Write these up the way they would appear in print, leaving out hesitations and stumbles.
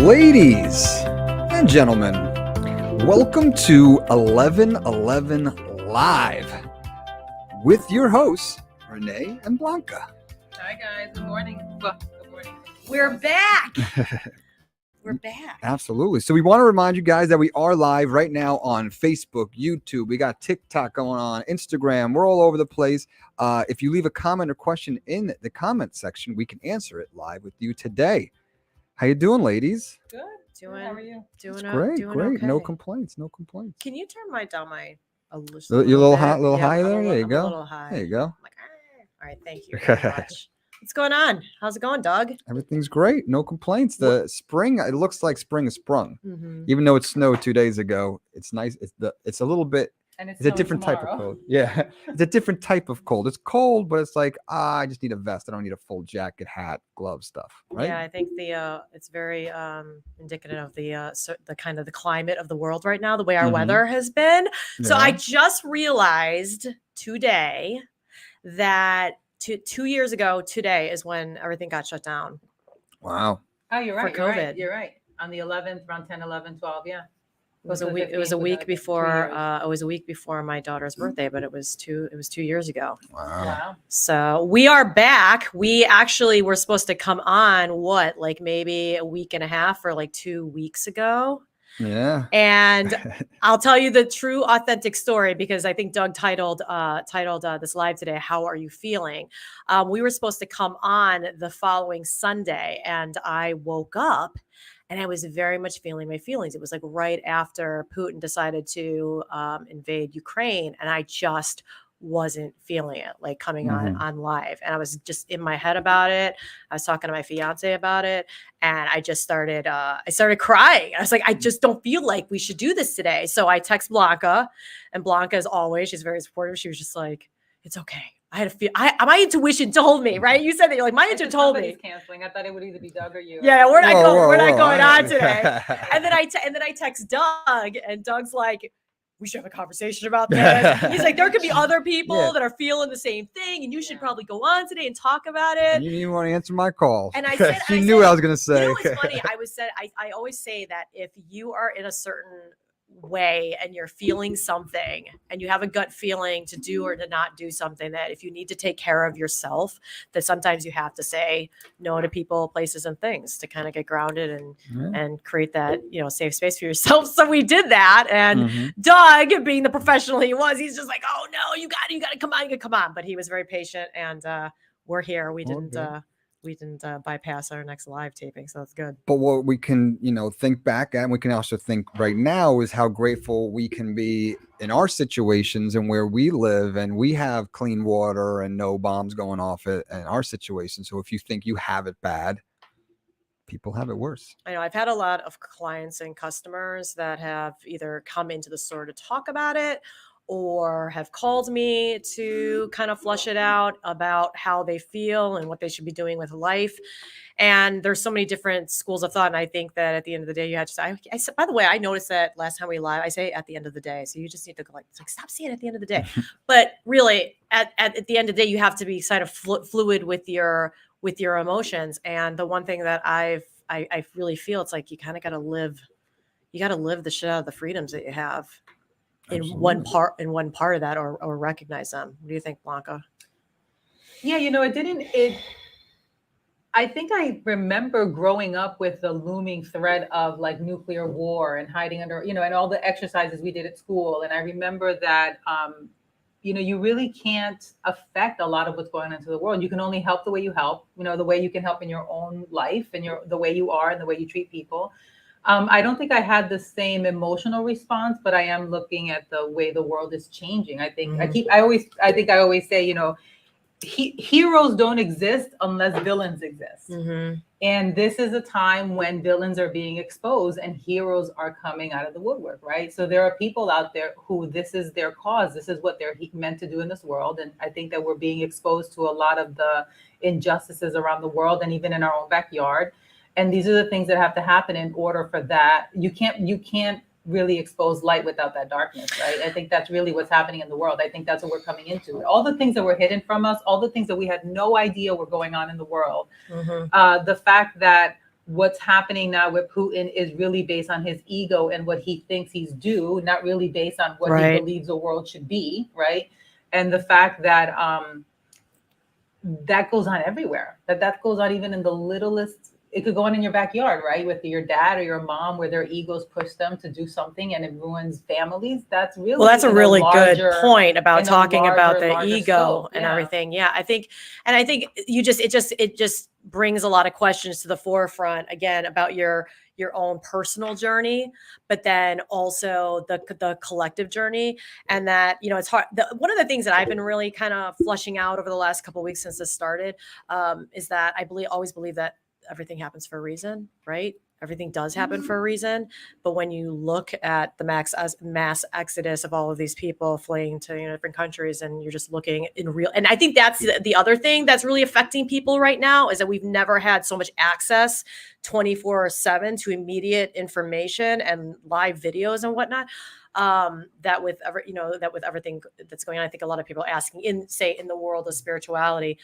Ladies and gentlemen, welcome to 11:11 Live with your hosts, Renee and Blanca. Hi, guys. Good morning. Good morning. We're back. We're back. Absolutely. So we want to remind you guys that we are live right now on Facebook, YouTube. We got TikTok going on, Instagram. We're all over the place. If you leave a comment or question in the comment section, we can answer it live with you today. How you doing, ladies? Good. How are you? Doing Great. okay. No complaints. Can you turn down my a You're a little high, bit? high there. There you I'm go. a little high. There you go. I'm like, all right, thank you very much. What's going on? How's it going, Doug? Everything's great. No complaints. The spring, it looks like spring has sprung. Mm-hmm. Even though it snowed 2 days ago, it's nice. It's a little bit. And It's a different type of cold. Yeah, it's a different type of cold. It's cold, but it's like I just need a vest. I don't need a full jacket, hat, gloves, stuff. Right? Yeah, I think it's very indicative of the kind of the climate of the world right now, the way our weather has been. So I just realized today that 2 years ago today is when everything got shut down. Wow. Oh, you're right. For COVID. You're right. On the 11th, around 10, 11, 12. Yeah. It was a week. It was a week before. It was a week before my daughter's birthday, but it was 2 years ago. Wow. So we are back. We actually were supposed to come on like maybe a week and a half or like 2 weeks ago. Yeah. And I'll tell you the true, authentic story because I think Doug titled this live today. How are you feeling? We were supposed to come on the following Sunday, and I woke up. And I was very much feeling my feelings. It was like right after Putin decided to invade Ukraine. And I just wasn't feeling it, like coming on live. And I was just in my head about it. I was talking to my fiance about it. And I just started crying. I was like, I just don't feel like we should do this today. So I text Blanca. And Blanca, as always, she's very supportive. She was just like, it's okay. I had a feel. My intuition told me, right? You said that you're like, my intuition told me. Canceling. I thought it would either be Doug or you. Yeah, we're not going on today. And then I text Doug, and Doug's like, we should have a conversation about this. He's like, there could be other people that are feeling the same thing, and you should probably go on today and talk about it. You didn't even want to answer my call. And I said, she knew what I was going to say. You know what's funny? I always say that if you are in a certain way and you're feeling something and you have a gut feeling to do or to not do something, that if you need to take care of yourself, that sometimes you have to say no to people, places, and things to kind of get grounded and create that, safe space for yourself. So we did that. And Doug, being the professional he was, he's just like, oh no, you got to come on. But he was very patient, and we're here. We didn't bypass our next live taping, so that's good. But what we can, think back at, and we can also think right now, is how grateful we can be in our situations and where we live, and we have clean water and no bombs going off in our situation. So if you think you have it bad, people have it worse. I know I've had a lot of clients and customers that have either come into the store to talk about it or have called me to kind of flush it out about how they feel and what they should be doing with life. And there's so many different schools of thought. And I think that at the end of the day, you have to say, by the way, I noticed that last time we live, I say at the end of the day. So you just need to stop saying at the end of the day. But really at the end of the day, you have to be kind of fluid with your emotions. And the one thing that I really feel, it's like you kind of got to live the shit out of the freedoms that you have. Absolutely. in one part of that, or recognize them. What do you think, Blanca? Yeah, I think I remember growing up with the looming threat of like nuclear war and hiding under, and all the exercises we did at school. And I remember that, you really can't affect a lot of what's going on into the world. You can only help the way you help, the way you can help in your own life and the way you are and the way you treat people. I don't think I had the same emotional response, but I am looking at the way the world is changing. I think I always say, heroes don't exist unless villains exist. And this is a time when villains are being exposed and heroes are coming out of the woodwork, right? So there are people out there who this is their cause. This is what they're meant to do in this world. And I think that we're being exposed to a lot of the injustices around the world and even in our own backyard. And these are the things that have to happen in order for that. You can't really expose light without that darkness, right? I think that's really what's happening in the world. I think that's what we're coming into. All the things that were hidden from us, all the things that we had no idea were going on in the world. The fact that what's happening now with Putin is really based on his ego and what he thinks he's due, not really based on what he believes the world should be, right? And the fact that that goes on everywhere, that goes on even in the littlest. It could go on in your backyard, right? With your dad or your mom, where their egos push them to do something and it ruins families. That's really, well, that's a really good point about talking about the larger ego scope. and everything. Yeah, I think it just brings a lot of questions to the forefront again about your own personal journey, but then also the collective journey. And that, you know, it's hard. One of the things that I've been really kind of flushing out over the last couple of weeks since this started is that I always believe that everything happens for a reason, right? Everything does happen for a reason. But when you look at the mass exodus of all of these people fleeing to, you know, different countries, and you're just looking in real, and I think that's the other thing that's really affecting people right now is that we've never had so much access 24/7 to immediate information and live videos and whatnot. That with everything that's going on, I think a lot of people asking in the world of spirituality,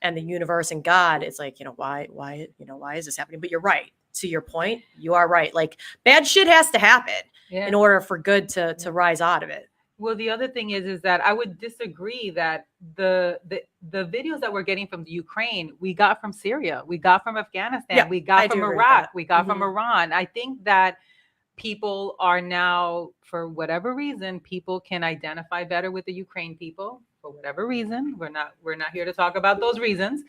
and the universe and God, it's like, you know, why is this happening? But you're right. To your point, you are right. Like, bad shit has to happen in order for good to rise out of it. Well, the other thing is that I would disagree that the videos that we're getting from the Ukraine, we got from Syria, we got from Afghanistan, we got from Iraq, we got from Iran. I think that people are now, for whatever reason, people can identify better with the Ukraine people. For whatever reason, we're not here to talk about those reasons,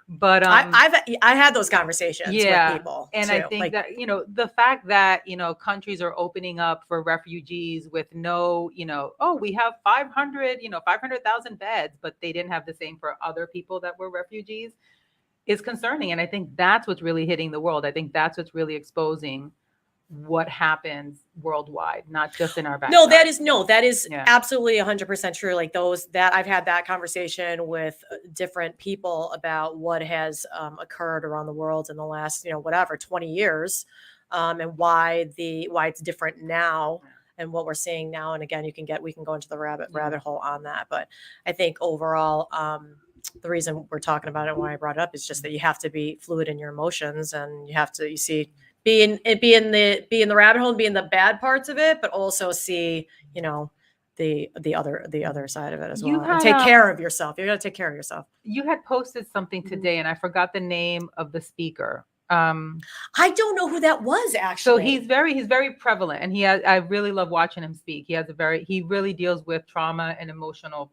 but I had those conversations with people, and too. I think that, you know, the fact that, you know, countries are opening up for refugees with no, you know, we have 500,000 beds, but they didn't have the same for other people that were refugees, is concerning. And I think that's what's really hitting the world. I think that's what's really exposing what happens worldwide, not just in our backyard. That is absolutely 100% true. Like I've had that conversation with different people about what has occurred around the world in the last, 20 years, and why it's different now and what we're seeing now. And again, we can go into the rabbit hole on that. But I think overall, the reason we're talking about it and why I brought it up is just that you have to be fluid in your emotions, and be in the rabbit hole and be in the bad parts of it, but also see, the other side of it as well. And take care of yourself. You got to take care of yourself. You had posted something today, and I forgot the name of the speaker. I don't know who that was, actually. So he's very prevalent, and I really love watching him speak. He really deals with trauma and emotional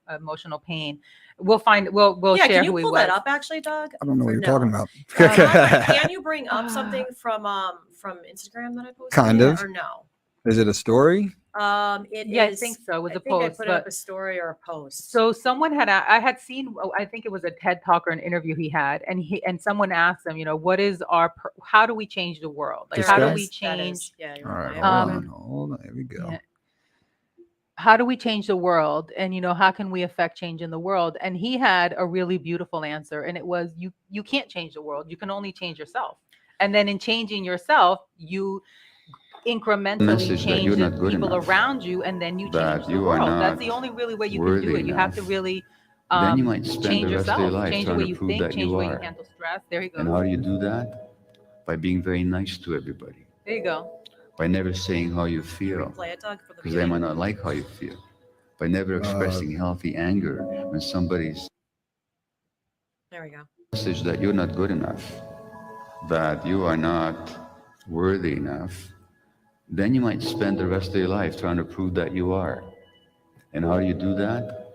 pain. We'll share who he was. Can you pull that up, actually, Doug? I don't know what you're talking about. Can you bring up something from Instagram that I posted? Kind of. Or no? Is it a story? I think so. It was a post. I put up a story or a post. So someone I had seen, I think it was a TED Talk or an interview he had, and someone asked him, how do we change the world? Like, how do we change? All right, hold on. Here we go. Yeah. How do we change the world? And, how can we affect change in the world? And he had a really beautiful answer. And it was, you can't change the world. You can only change yourself. And then in changing yourself, you incrementally change the people around you, and then you change the world. That's the only really way you can do it. You have to really then you might spend change the rest of your life change the trying way to you prove think, that change you the way are. you handle stress. There you go. And how do you do that? By being very nice to everybody. There you go. By never saying how you feel, Play it, Doug, for the because they might not like how you feel. By never expressing healthy anger when somebody's there we go. Message that you're not good enough, that you are not worthy enough, then you might spend the rest of your life trying to prove that you are. And how do you do that?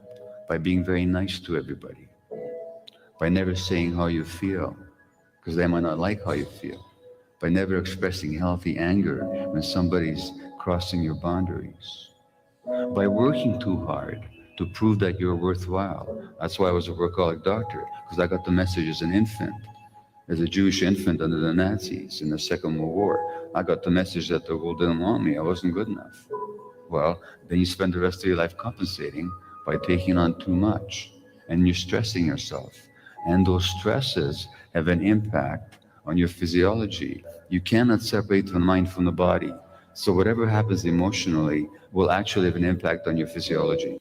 By being very nice to everybody. By never saying how you feel, because they might not like how you feel. By never expressing healthy anger when somebody's crossing your boundaries. By working too hard to prove that you're worthwhile. That's why I was a workaholic doctor, because I got the message as an infant, as a Jewish infant under the Nazis in the Second World War. I got the message that the world didn't want me. I wasn't good enough. Well, then you spend the rest of your life compensating by taking on too much, and you're stressing yourself. And those stresses have an impact on your physiology. You cannot separate the mind from the body. So whatever happens emotionally will actually have an impact on your physiology.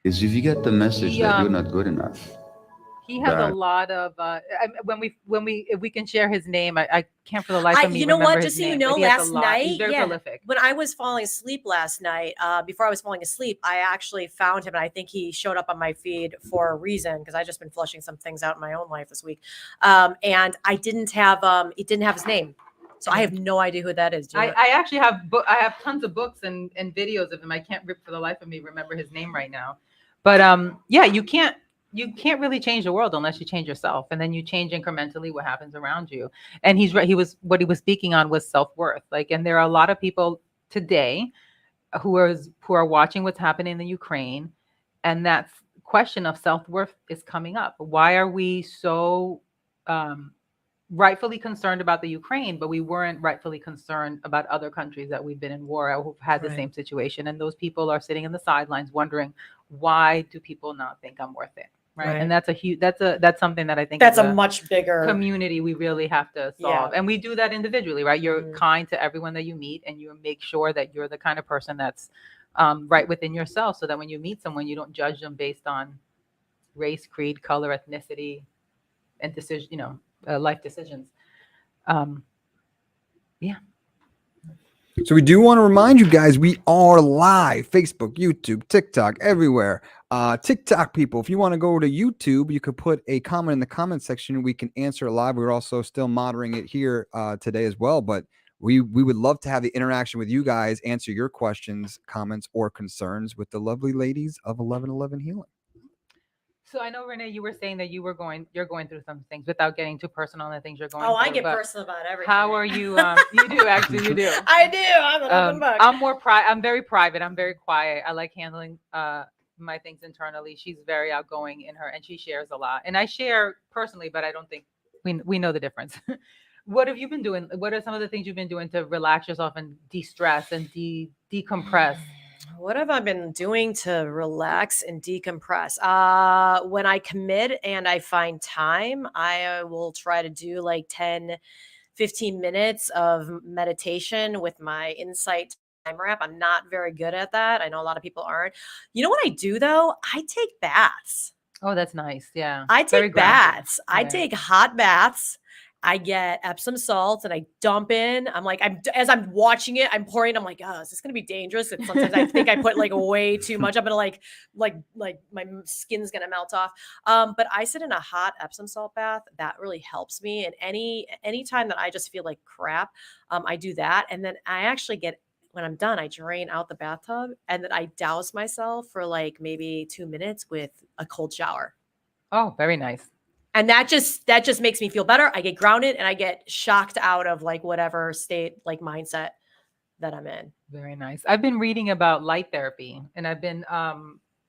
If you get the message that you're not good enough, He has a that lot of when we if we can share his name, I can't for the life of me You know remember what? his Just so you name, know, but he has a last lot. He's night, very yeah, prolific. when I was falling asleep last night, before I was falling asleep, I actually found him, and I think he showed up on my feed for a reason because I just been flushing some things out in my own life this week, and I didn't have it didn't have his name, so I have no idea who that is. Do you know? I actually have I have tons of books and videos of him. I can't for the life of me remember his name right now. But yeah, you can't really change the world unless you change yourself, and then you change incrementally what happens around you. And he's right. What he was speaking on was self-worth. Like, and there are a lot of people today who are watching what's happening in the Ukraine, and that question of self-worth is coming up. Why are we so rightfully concerned about the Ukraine, but we weren't rightfully concerned about other countries that we've been in war or who've had the Right. same situation? And those people are sitting in the sidelines wondering, why do people not think I'm worth it? Right. And that's a huge, that's something that I think That's as a much bigger community we really have to solve. Yeah. And we do that individually, right? You're Mhm. kind to everyone that you meet, and you make sure that you're the kind of person that's right within yourself, so that when you meet someone, you don't judge them based on race, creed, color, ethnicity, and decision, life decisions. Yeah. So we do want to remind you guys, we are live, Facebook, YouTube, TikTok, everywhere. TikTok people, if you want to go to YouTube, you could put a comment in the comment section. We can answer it live. We're also still monitoring it here today as well, but we would love to have the interaction with you guys, answer your questions, comments, or concerns with the lovely ladies of 1111 Healing. So I know, Renee, you were saying that you're going through some things without getting too personal on the things you're going through. I get but personal about everything. How are you? You do, actually, you do. I do. I'm an open book. I'm very private. I'm very quiet. I like handling my things internally. She's very outgoing in her, and she shares a lot. And I share personally, but I don't think we know the difference. What have you been doing? What are some of the things you've been doing to relax yourself and de-stress and decompress? What have I been doing to relax and decompress? When I commit and I find time, I will try to do like 10, 15 minutes of meditation with my Insight timer app. I'm not very good at that. I know a lot of people aren't. You know what I do though? I take baths. Oh, that's nice. Yeah. I Very take grounding. baths. I Yeah. take hot baths. I get Epsom salts and I dump in. I'm like, as I'm watching it, I'm pouring. I'm like, oh, is this gonna be dangerous? And sometimes I think I put like way too much. I'm gonna like my skin's gonna melt off. But I sit in a hot Epsom salt bath. That really helps me. And any time that I just feel like crap, I do that. And then I actually get, when I'm done, I drain out the bathtub and then I douse myself for like maybe 2 minutes with a cold shower. Oh, very nice. And that just makes me feel better. I get grounded and I get shocked out of like whatever state, like mindset that I'm in. Very nice. I've been reading about light therapy, and I've been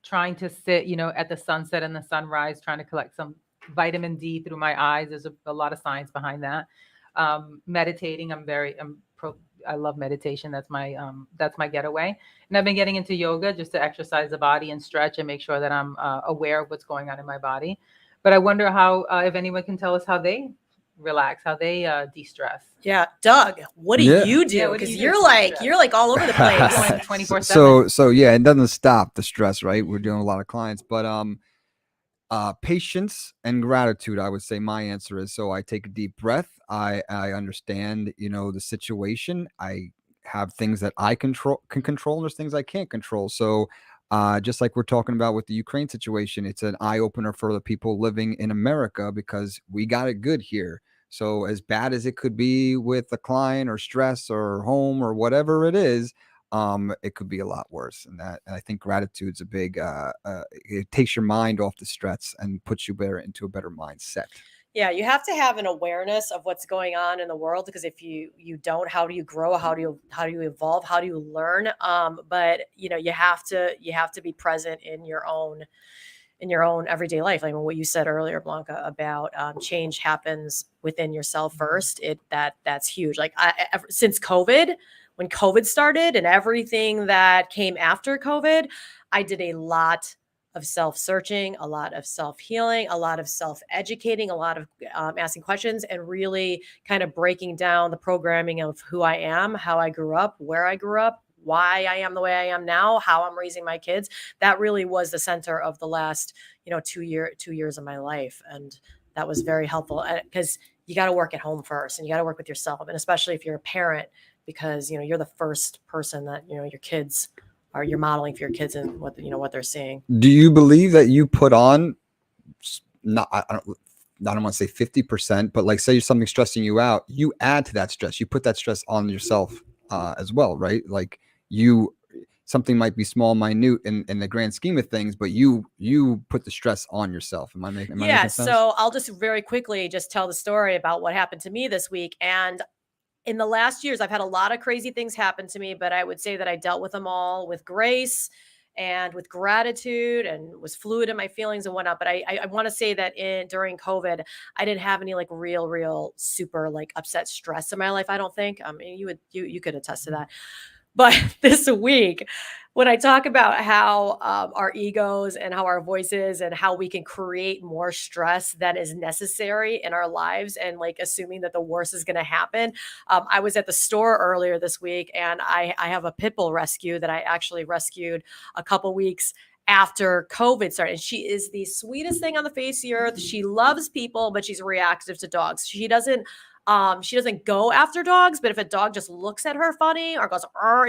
trying to sit, at the sunset and the sunrise, trying to collect some vitamin D through my eyes. There's a lot of science behind that. Meditating, I love meditation. That's my getaway. And I've been getting into yoga just to exercise the body and stretch and make sure that I'm aware of what's going on in my body. But I wonder how, if anyone can tell us how they relax, how they de-stress. Yeah, Doug, what do you do? Because you're like all over the place. 24/7. So yeah, it doesn't stop the stress, right? We're dealing with a lot of clients, but patience and gratitude, I would say my answer is. So I take a deep breath. I understand, the situation. I have things that I can control, and there's things I can't control. So just like we're talking about with the Ukraine situation, it's an eye opener for the people living in America because we got it good here. So as bad as it could be with a client or stress or home or whatever it is, it could be a lot worse. And I think gratitude's a big, it takes your mind off the stress and puts you into a better mindset. Yeah, you have to have an awareness of what's going on in the world, because if you don't, how do you grow? How do you evolve? How do you learn? But you have to be present in your own everyday life. Like what you said earlier, Blanca, about change happens within yourself first. That's huge. Like since COVID, when COVID started and everything that came after COVID, I did a lot of self-searching, a lot of self-healing, a lot of self-educating, a lot of asking questions, and really kind of breaking down the programming of who I am, how I grew up, where I grew up, why I am the way I am now, how I'm raising my kids. That really was the center of the last, 2 years of my life. And that was very helpful because you got to work at home first and you got to work with yourself. And especially if you're a parent, because, you're the first person that, your kids are, you're modeling for your kids and what, what they're seeing. Do you believe that you put on, I don't want to say 50%, but like say something stressing you out, you add to that stress. You put that stress on yourself as well, right? Like something might be small, minute in the grand scheme of things, but you put the stress on yourself. Am I making sense? So I'll just very quickly just tell the story about what happened to me this week. And in the last years, I've had a lot of crazy things happen to me, but I would say that I dealt with them all with grace and with gratitude and was fluid in my feelings and whatnot. But I want to say that during COVID, I didn't have any like real super like upset stress in my life. I don't think. I mean, you could attest to that. But this week, when I talk about how our egos and how our voices and how we can create more stress than is necessary in our lives and like assuming that the worst is going to happen. I was at the store earlier this week and I have a pit bull rescue that I actually rescued a couple weeks after COVID started. And she is the sweetest thing on the face of the earth. She loves people, but she's reactive to dogs. She doesn't go after dogs, but if a dog just looks at her funny or goes,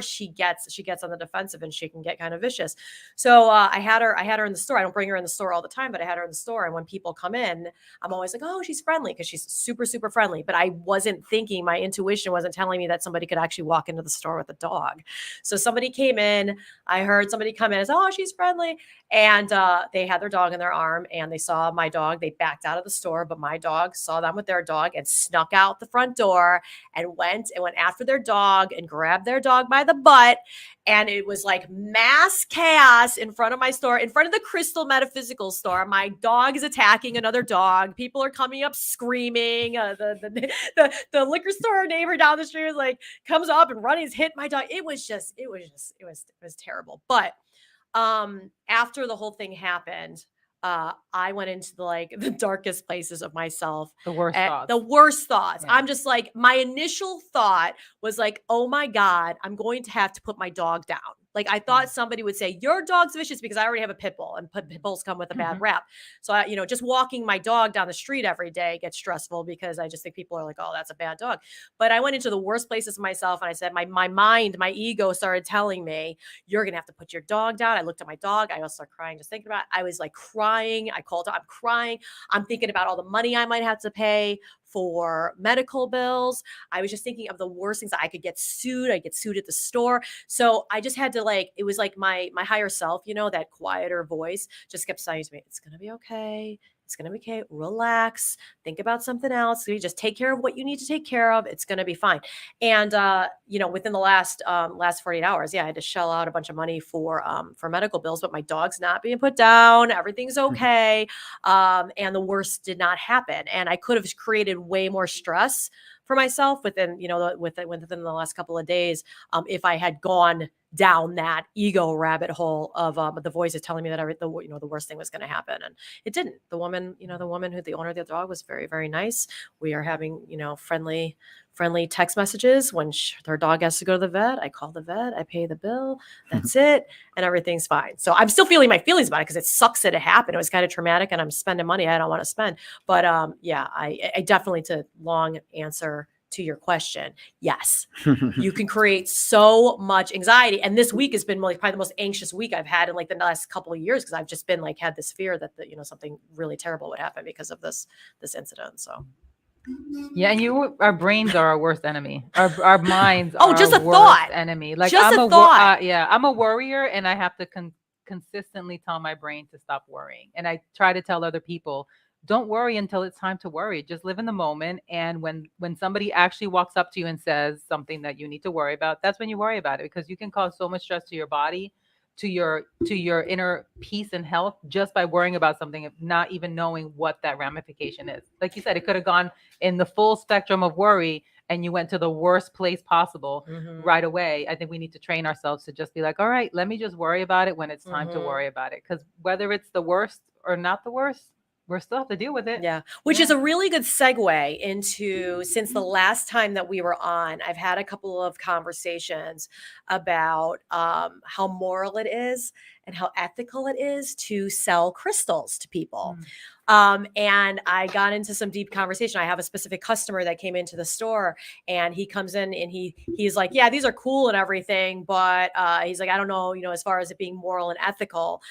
she gets on the defensive and she can get kind of vicious. So I had her in the store. I don't bring her in the store all the time, but I had her in the store. And when people come in, I'm always like, oh, she's friendly because she's super, super friendly. But I wasn't thinking, my intuition wasn't telling me that somebody could actually walk into the store with a dog. So somebody came in, I heard somebody come in and say, oh, she's friendly. And they had their dog in their arm and they saw my dog. They backed out of the store, but my dog saw them with their dog and snuck out the front door and went after their dog and grabbed their dog by the butt. And it was like mass chaos in front of my store, in front of the Crystal Metaphysical store. My dog is attacking another dog. People are coming up screaming. The liquor store neighbor down the street was like, comes up and running, hit my dog. It was terrible. But after the whole thing happened, I went into the darkest places of myself. The worst thoughts. The worst thoughts. Yeah. I'm just like, my initial thought was like, oh my God, I'm going to have to put my dog down. Like I thought somebody would say, your dog's vicious, because I already have a pit bull and pit bulls come with a bad rap. So I, just walking my dog down the street every day gets stressful because I just think people are like, oh, that's a bad dog. But I went into the worst places of myself and I said, my mind, my ego started telling me, you're going to have to put your dog down. I looked at my dog. I also started crying, just thinking about it. I was like crying. I called her. I'm crying. I'm thinking about all the money I might have to pay for medical bills. I was just thinking of the worst things. I could get sued. I get sued at the store. So I just had to it was like my higher self, that quieter voice just kept saying to me, it's going to be okay. It's going to be okay. Relax. Think about something else. You just take care of what you need to take care of. It's going to be fine. And, within the last 48 hours, I had to shell out a bunch of money for medical bills, but my dog's not being put down. Everything's okay. And the worst did not happen. And I could have created way more stress for myself within the last couple of days. If I had gone down that ego rabbit hole of the voices telling me that the worst thing was going to happen, and it didn't. The woman who the owner of the dog was very, very nice. We are having friendly text messages when her dog has to go to the vet. I call the vet, I pay the bill, that's it, and everything's fine. So I'm still feeling my feelings about it because it sucks that it happened. It was kind of traumatic, and I'm spending money I don't want to spend. But I definitely, to long answer to your question, yes, you can create so much anxiety. And this week has been probably the most anxious week I've had in the last couple of years, because I've just been had this fear that something really terrible would happen because of this incident. So. Yeah, and our brains are our worst enemy. Our minds are just our a worst thought. enemy. Just a thought. I'm a worrier, and I have to consistently tell my brain to stop worrying. And I try to tell other people, don't worry until it's time to worry. Just live in the moment. And when somebody actually walks up to you and says something that you need to worry about, that's when you worry about it, because you can cause so much stress to your body, to your inner peace and health, just by worrying about something, not even knowing what that ramification is. Like you said, it could have gone in the full spectrum of worry and you went to the worst place possible right away. I think we need to train ourselves to just be like, all right, let me just worry about it when it's time to worry about it. Because whether it's the worst or not the worst, we're still have to deal with it. Yeah, which Yeah. is a really good segue into, since the last time that we were on, I've had a couple of conversations about how moral it is and how ethical it is to sell crystals to people. And I got into some deep conversation. I have a specific customer that came into the store, and he comes in and he's like, yeah, these are cool and everything, but he's like, I don't know, as far as it being moral and ethical,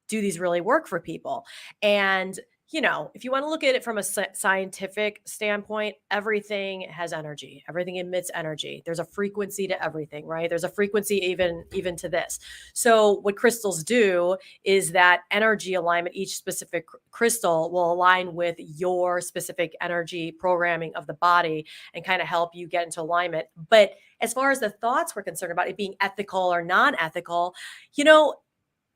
do these really work for people? And if you want to look at it from a scientific standpoint, everything has energy. Everything emits energy. There's a frequency to everything, right? There's a frequency even to this. So what crystals do is that energy alignment, each specific crystal will align with your specific energy programming of the body and kind of help you get into alignment. But as far as the thoughts we're concerned about it being ethical or non-ethical,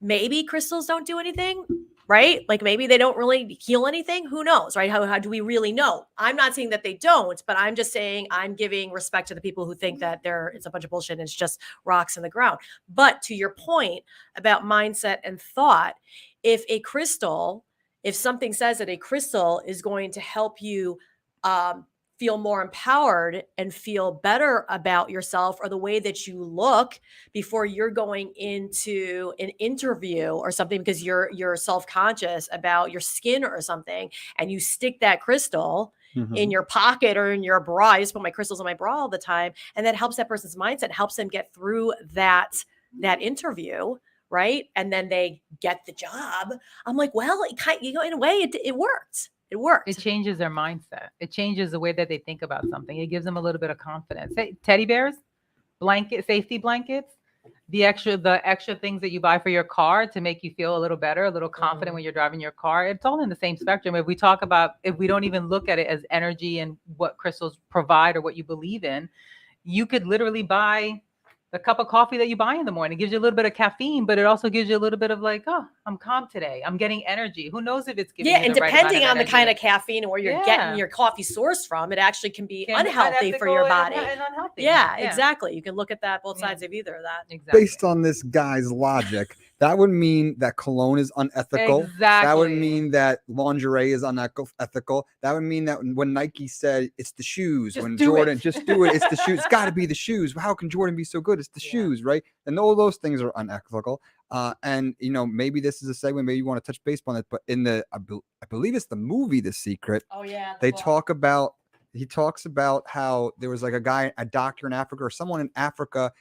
maybe crystals don't do anything, right? Like maybe they don't really heal anything. Who knows, right? How do we really know? I'm not saying that they don't, but I'm just saying I'm giving respect to the people who think that it's a bunch of bullshit and it's just rocks in the ground. But to your point about mindset and thought, if something says that a crystal is going to help you feel more empowered and feel better about yourself or the way that you look before you're going into an interview or something, because you're self-conscious about your skin or something, and you stick that crystal in your pocket or in your bra. I just put my crystals in my bra all the time, and that helps that person's mindset, helps them get through that interview, right? And then they get the job. I'm like, well, in a way it worked. It worked. It changes their mindset. It changes the way that they think about something. It gives them a little bit of confidence. Hey, teddy bears, safety blankets, the extra things that you buy for your car to make you feel a little better, a little confident when you're driving your car. It's all in the same spectrum. If we don't even look at it as energy and what crystals provide or what you believe in, you could literally buy the cup of coffee that you buy in the morning. It gives you a little bit of caffeine, but it also gives you a little bit of like, oh, I'm calm today. I'm getting energy. Who knows if it's giving you and the right amount depending of on the energy. kind of caffeine and where you're getting your coffee sourced from, it actually can be Can be unhealthy for your body. and unhealthy. Yeah, exactly. You can look at that, both sides of either of that. Exactly. Based on this guy's logic, that would mean that cologne is unethical. Exactly. That would mean that lingerie is unethical. That would mean that when Nike said it's the shoes, Just when do Jordan it. just do it, it's the shoes. It's got to be the shoes. How can Jordan be so good? It's the shoes, right? And all those things are unethical. And maybe this is a segue. Maybe you want to touch base on it, but in I believe it's the movie The Secret. Oh yeah. He talks about how there was like a doctor in Africa or someone in Africa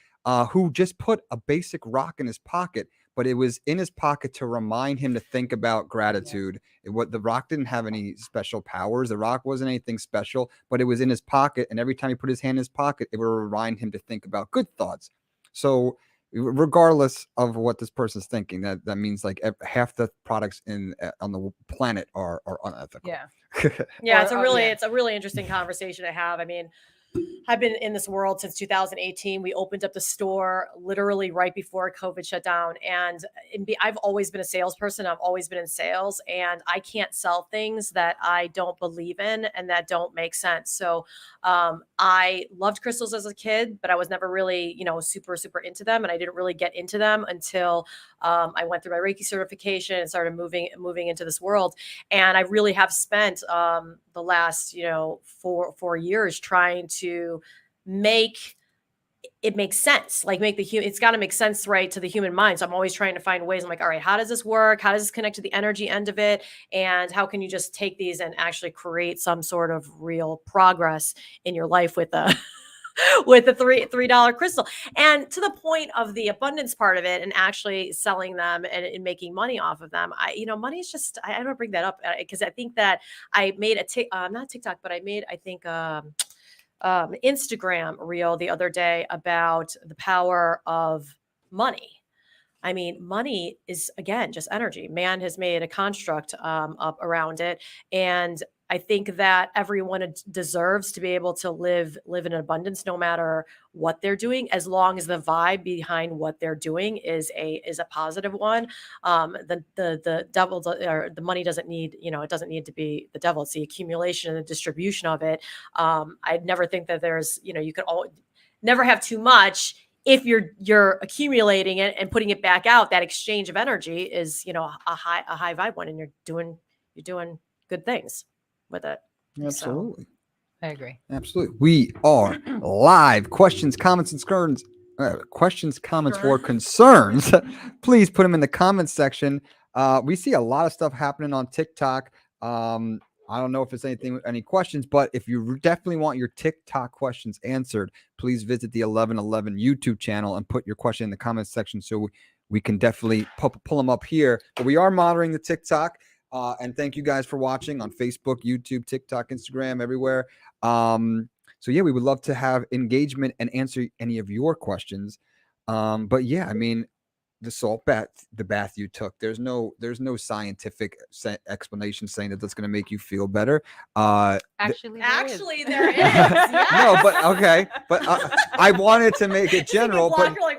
who just put a basic rock in his pocket, but it was in his pocket to remind him to think about gratitude. The rock didn't have any special powers. The rock wasn't anything special, but it was in his pocket. And every time he put his hand in his pocket, it would remind him to think about good thoughts. So regardless of what this person's thinking, that means like half the products on the planet are unethical. Yeah, it's a really interesting conversation to have. I mean, I've been in this world since 2018. We opened up the store literally right before COVID shut down. And I've always been a salesperson. I've always been in sales, and I can't sell things that I don't believe in and that don't make sense. So I loved crystals as a kid, but I was never really, super, super into them. And I didn't really get into them until I went through my Reiki certification and started moving into this world. And I really have spent the last, 4 years trying to make it make sense, like it's got to make sense, right, to the human mind. So I'm always trying to find ways. I'm like, all right, how does this work? How does this connect to the energy end of it? And how can you just take these and actually create some sort of real progress in your life with the $3 crystal? And to the point of the abundance part of it and actually selling them and making money off of them, money is just, I don't bring that up because I think that I made not TikTok, but I made, I think, Instagram reel the other day about the power of money. I mean, money is, again, just energy. Man has made a construct up around it. And I think that everyone deserves to be able to live in abundance, no matter what they're doing, as long as the vibe behind what they're doing is a positive one. The devil or the money doesn't need, it doesn't need to be the devil. It's the accumulation and the distribution of it. I'd never think that there's, you could never have too much. If you're accumulating it and putting it back out, that exchange of energy is, a high vibe one, and you're doing you're doing good things with it. Absolutely. I agree. Absolutely. We are live. Questions, comments, and questions, comments, or concerns. Please put them in the comments section. We see a lot of stuff happening on TikTok. I don't know if it's any questions, but if you definitely want your TikTok questions answered, please visit the 1111 YouTube channel and put your question in the comments section so we can definitely pull them up here. But we are monitoring the TikTok. And thank you guys for watching on Facebook, YouTube, TikTok, Instagram, everywhere. So yeah, we would love to have engagement and answer any of your questions. But yeah, I mean, the salt bath, the bath you took, there's no scientific explanation saying that that's going to make you feel better. Actually, There is. Yes. No, but okay, but I wanted to make it general,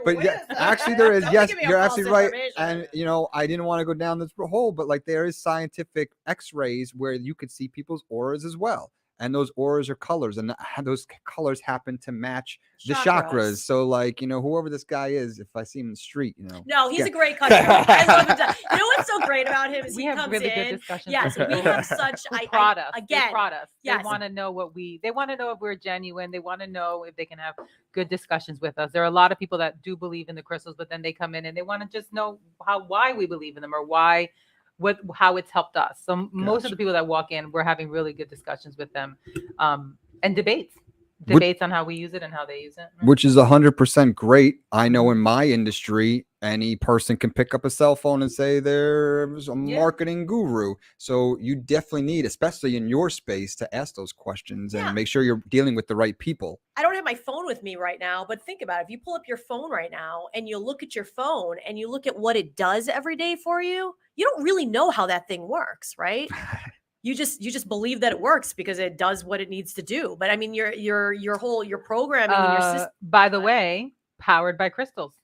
but yeah, actually there is. Yes, you're absolutely right. And I didn't want to go down this hole, but like there is scientific X-rays where you could see people's auras as well. And those auras are colors, and those colors happen to match the chakras. So, like, whoever this guy is, if I see him in the street, No, he's a great customer. I love him. You know what's so great about him is we he have comes really in. good discussions. Yes, we have such. They prod us. Yes. They want to know they want to know if we're genuine. They want to know if they can have good discussions with us. There are a lot of people that do believe in the crystals, but then they come in and they want to just know why we believe in them or how it's helped us. So most of the people that walk in, we're having really good discussions with them, and debates on how we use it and how they use it, right? Which is 100% great. I know in my industry, any person can pick up a cell phone and say there's a marketing guru. So you definitely need, especially in your space, to ask those questions and make sure you're dealing with the right people. I don't have my phone with me right now, but think about it. If you pull up your phone right now and you look at your phone and you look at what it does every day for you, you don't really know how that thing works, right? You just believe that it works because it does what it needs to do. But I mean, your programming and your system. By the way, powered by crystals.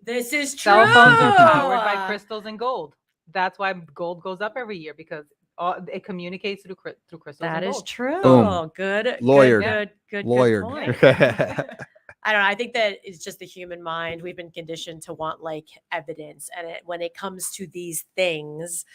This is true. Cell phones are powered by crystals and gold. That's why gold goes up every year, because it communicates through crystals. That and is gold. true. Boom. Good. Lawyered. Good point. I don't know. I think that it's just the human mind. We've been conditioned to want like evidence. And when it comes to these things,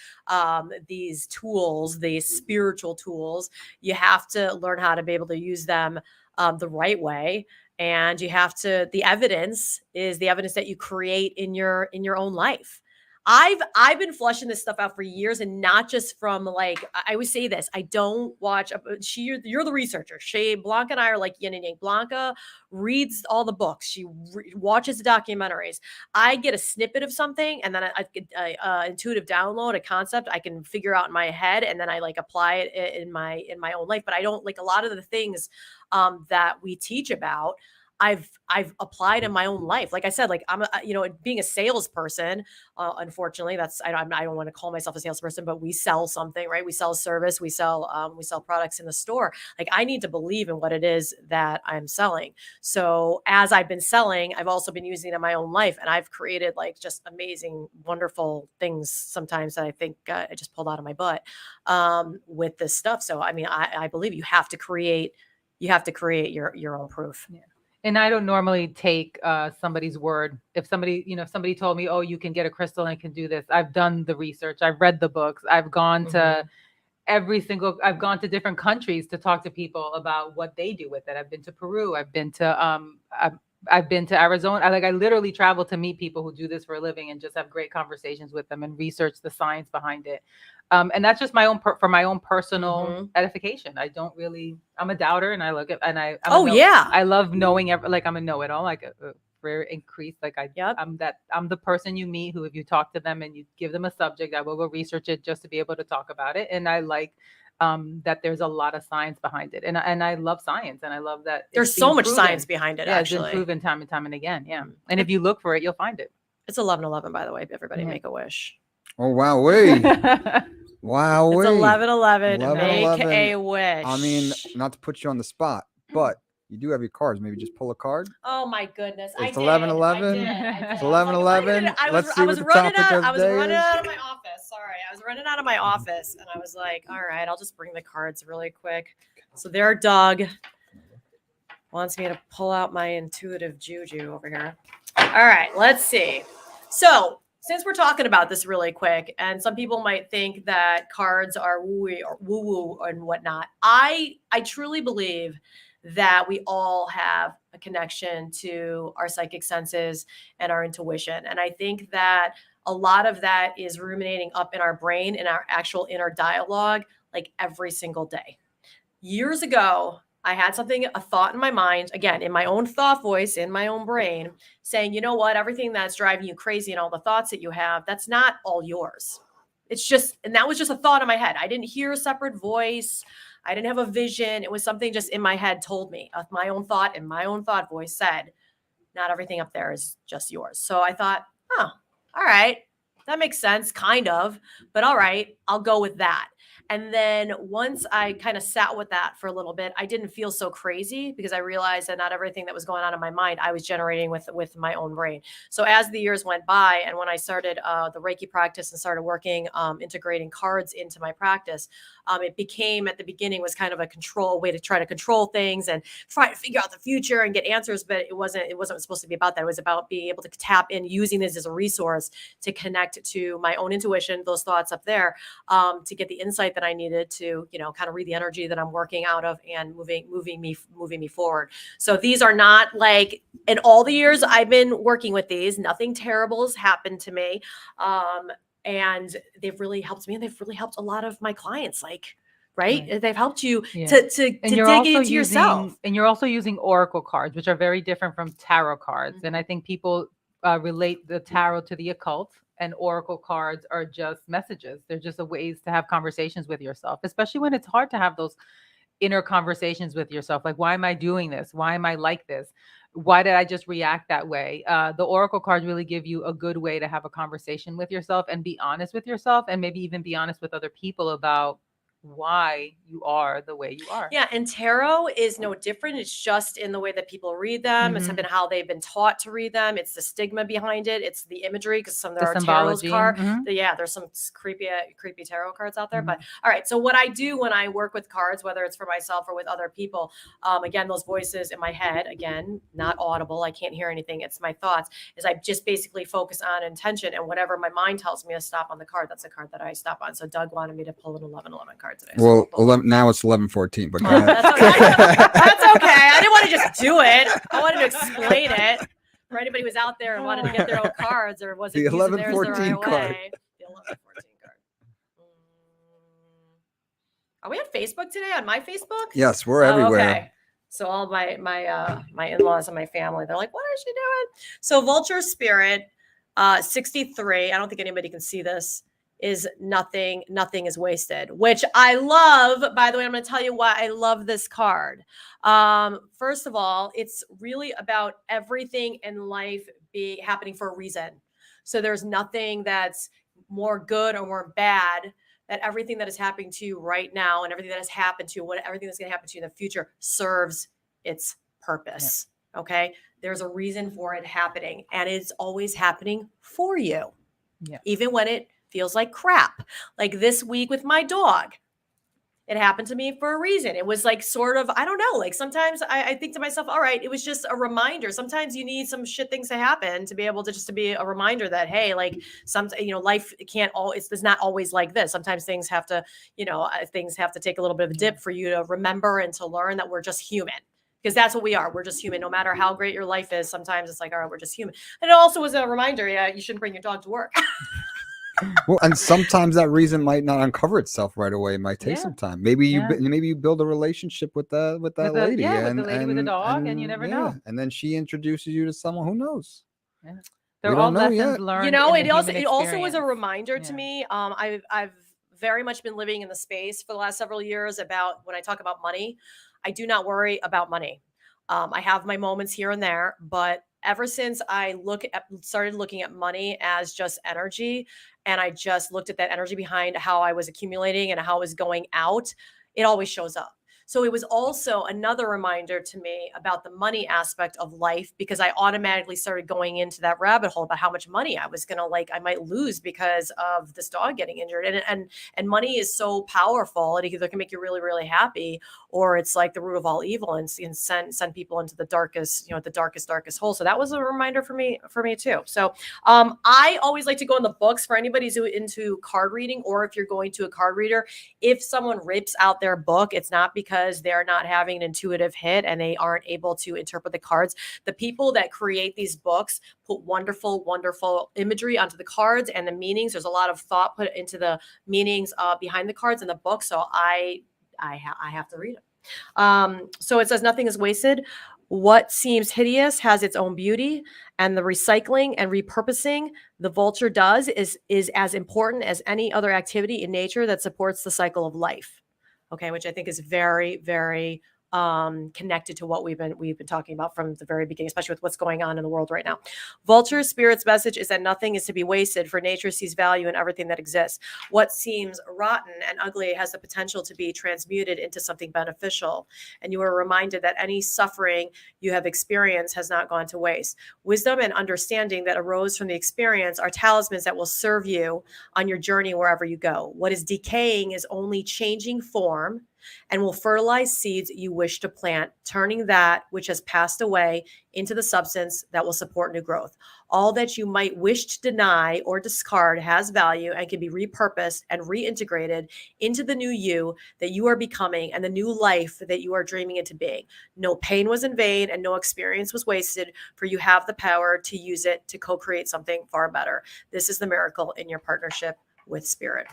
these tools, these spiritual tools, you have to learn how to be able to use them the right way. And the evidence is the evidence that you create in your own life. I've been flushing this stuff out for years, and not just from like, I always say this, I don't watch, you're the researcher. Blanca and I are like yin and yang. Blanca reads all the books. She watches the documentaries. I get a snippet of something, and then I get intuitive download, a concept I can figure out in my head, and then I like apply it in my own life. But I don't like a lot of the things that we teach about. I've applied in my own life. Like I said, like I'm being a salesperson, unfortunately, I don't want to call myself a salesperson, but we sell something, right? We sell a service, we sell products in the store. Like I need to believe in what it is that I'm selling. So as I've been selling, I've also been using it in my own life, and I've created like just amazing, wonderful things sometimes that I think I just pulled out of my butt with this stuff. So, I mean, I believe you have to create your own proof. Yeah. And I don't normally take somebody's word. If somebody told me, oh, you can get a crystal and it can do this. I've done the research. I've read the books. I've gone to I've gone to different countries to talk to people about what they do with it. I've been to Peru. I've been to I've been to Arizona. I literally travel to meet people who do this for a living and just have great conversations with them and research the science behind it. And that's just my own for my own personal edification. I'm a doubter, and I look at I love knowing I'm a know-it-all, like a rare increase. I'm the person you meet who, if you talk to them and you give them a subject, I will go research it just to be able to talk about it. And I like that there's a lot of science behind it, and I love science, and I love that there's so much science behind it. It's been proven time and time and again. Yeah, and if you look for it, you'll find it. It's 11/11, by the way. Everybody make a wish. Oh wow, wait. Wow, it's 11/11. Make 11/11. a wish. I mean, not to put you on the spot, but you do have your cards. Maybe just pull a card. Oh my goodness! It's 11/11. It's 11/11. Let's see what the topic of the day is. I was running out of my office. Sorry, I was running out of my office, and I was like, "All right, I'll just bring the cards really quick." So there, Doug wants me to pull out my intuitive juju over here. All right, let's see. So since we're talking about this really quick, and some people might think that cards are woo-woo and whatnot, I truly believe that we all have a connection to our psychic senses and our intuition. And I think that a lot of that is ruminating up in our brain, in our actual inner dialogue, like every single day. Years ago, I had a thought in my mind, again, in my own thought voice, in my own brain, saying, you know what, everything that's driving you crazy and all the thoughts that you have, that's not all yours. It's just, and that was just a thought in my head. I didn't hear a separate voice. I didn't have a vision. It was something just in my head told me, my own thought, and my own thought voice said, not everything up there is just yours. So I thought, oh, all right, that makes sense, kind of, but all right, I'll go with that. And then once I kind of sat with that for a little bit, I didn't feel so crazy because I realized that not everything that was going on in my mind, I was generating with my own brain. So as the years went by, and when I started the Reiki practice and started working, integrating cards into my practice, it became, at the beginning, was kind of a way to try to control things and try to figure out the future and get answers. But it wasn't supposed to be about that. It was about being able to tap in, using this as a resource to connect to my own intuition, those thoughts up there, to get the insight that I needed to, kind of read the energy that I'm working out of and moving me forward. So these are not like, in all the years I've been working with these, nothing terrible has happened to me. And they've really helped me, and they've really helped a lot of my clients, right? Right. They've helped you Yeah. to And dig into yourself. And you're also using oracle cards, which are very different from tarot cards. Mm-hmm. And I think people relate the tarot to the occult, and oracle cards are just messages. They're just a ways to have conversations with yourself, especially when it's hard to have those inner conversations with yourself. Like, why am I doing this? Why am I like this? Why did I just react that way? The oracle cards really give you a good way to have a conversation with yourself and be honest with yourself, and maybe even be honest with other people about why you are the way you are. Yeah, and tarot is no different. It's just in the way that people read them. It's been how they've been taught to read them. It's the stigma behind it. It's the imagery, because there are tarot cards. Yeah, there's some creepy tarot cards out there. But all right, so what I do when I work with cards, whether it's for myself or with other people, again, those voices in my head, again, not audible, I can't hear anything, it's my thoughts, is I just basically focus on intention, and whatever my mind tells me to stop on the card, that's the card that I stop on. So Doug wanted me to pull an 1111 card today. Well, now it's 11:14, but go ahead. That's okay. That's okay. I didn't want to just do it. I wanted to explain it for anybody who's out there and wanted to get their own cards, or was it The 11:14 card. way. The 11:14 card. Are we on Facebook today? On my Facebook? Yes, we're everywhere. Okay. So all my in-laws and my family, they're like, "What is she doing?" So Vulture Spirit, 63. I don't think anybody can see this. Is nothing is wasted, which I love. By the way, I'm going to tell you why I love this card. First of all, it's really about everything in life happening for a reason. So there's nothing that's more good or more bad. That everything that is happening to you right now, and everything that has happened to you, everything that's going to happen to you in the future, serves its purpose. Yeah. Okay, there's a reason for it happening, and it's always happening for you. Yeah. Even when it feels like crap. Like this week with my dog, it happened to me for a reason. It was like sort of, I don't know, like sometimes I think to myself, all right, it was just a reminder. Sometimes you need some shit things to happen to be able to just to be a reminder that, hey, like life it's not always like this. Sometimes things have to, things have to take a little bit of a dip for you to remember and to learn that we're just human. Because that's what we are. We're just human. No matter how great your life is, sometimes it's like, all right, we're just human. And it also was a reminder, you shouldn't bring your dog to work. Well, and sometimes that reason might not uncover itself right away. It might take some time. Maybe you build a relationship with that lady, with the lady with the dog, and you never know. And then she introduces you to someone who knows. Yeah. They're all lessons learned. It also was a reminder to me. I've very much been living in the space for the last several years about when I talk about money. I do not worry about money. I have my moments here and there, but ever since I started looking at money as just energy, and I just looked at that energy behind how I was accumulating and how it was going out, it always shows up. So it was also another reminder to me about the money aspect of life, because I automatically started going into that rabbit hole about how much money I was gonna I might lose because of this dog getting injured. And money is so powerful. It either can make you really, really happy, or it's like the root of all evil, and send people into the darkest, the darkest hole. So that was a reminder for me too. So I always like to go in the books for anybody who's into card reading, or if you're going to a card reader, if someone rips out their book, it's not because they're not having an intuitive hit and they aren't able to interpret the cards. The people that create these books put wonderful, wonderful imagery onto the cards and the meanings. There's a lot of thought put into the meanings behind the cards in the book. So I have to read it. So it says nothing is wasted. What seems hideous has its own beauty, and the recycling and repurposing the vulture does is as important as any other activity in nature that supports the cycle of life. Okay, which I think is very, very connected to what we've been talking about from the very beginning, especially with what's going on in the world right now. Vulture Spirit's message is that nothing is to be wasted, for nature sees value in everything that exists. What seems rotten and ugly has the potential to be transmuted into something beneficial. And you are reminded that any suffering you have experienced has not gone to waste. Wisdom and understanding that arose from the experience are talismans that will serve you on your journey wherever you go. What is decaying is only changing form and will fertilize seeds you wish to plant, turning that which has passed away into the substance that will support new growth. All that you might wish to deny or discard has value and can be repurposed and reintegrated into the new you that you are becoming and the new life that you are dreaming into being. No pain was in vain and no experience was wasted, for you have the power to use it to co-create something far better. This is the miracle in your partnership with Spirit,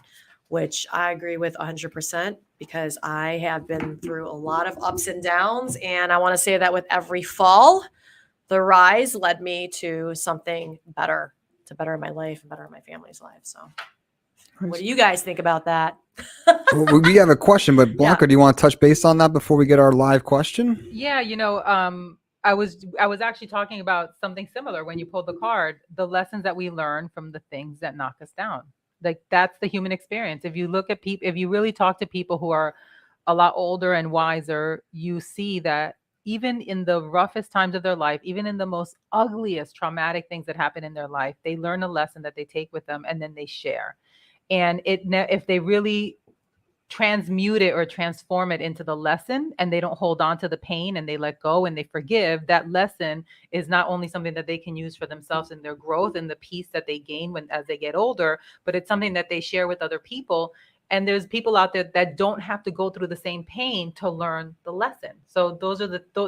which I agree with 100%, because I have been through a lot of ups and downs. And I want to say that with every fall, the rise led me to something better, to better my life and better my family's life. So what do you guys think about that? Well, we have a question, but Blanca, do you want to touch base on that before we get our live question? Yeah, I was actually talking about something similar when you pulled the card, the lessons that we learn from the things that knock us down. Like, that's the human experience. If you look at people, if you really talk to people who are a lot older and wiser, you see that even in the roughest times of their life, even in the most ugliest traumatic things that happen in their life, they learn a lesson that they take with them and then they share. And if they really transmute it or transform it into the lesson, and they don't hold on to the pain and they let go and they forgive, that lesson is not only something that they can use for themselves in their growth and the peace that they gain as they get older, but it's something that they share with other people. And there's people out there that don't have to go through the same pain to learn the lesson. So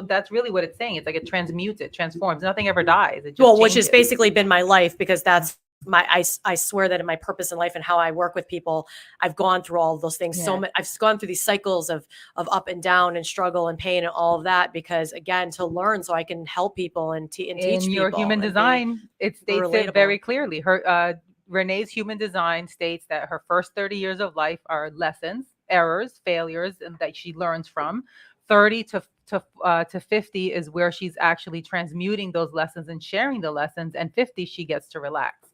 that's really what it's saying. It's like it transmutes, it transforms. Nothing ever dies. It just Which has changes. basically been my life, because that's I swear that in my purpose in life and how I work with people, I've gone through all of those things. Yeah. So I've gone through these cycles of up and down and struggle and pain and all of that, because again, to learn so I can help people and teach people. In your human design, it states it very clearly. Renee's human design states that her first 30 years of life are lessons, errors, failures, and that she learns from. 30 to 50 is where she's actually transmuting those lessons and sharing the lessons, and 50 she gets to relax.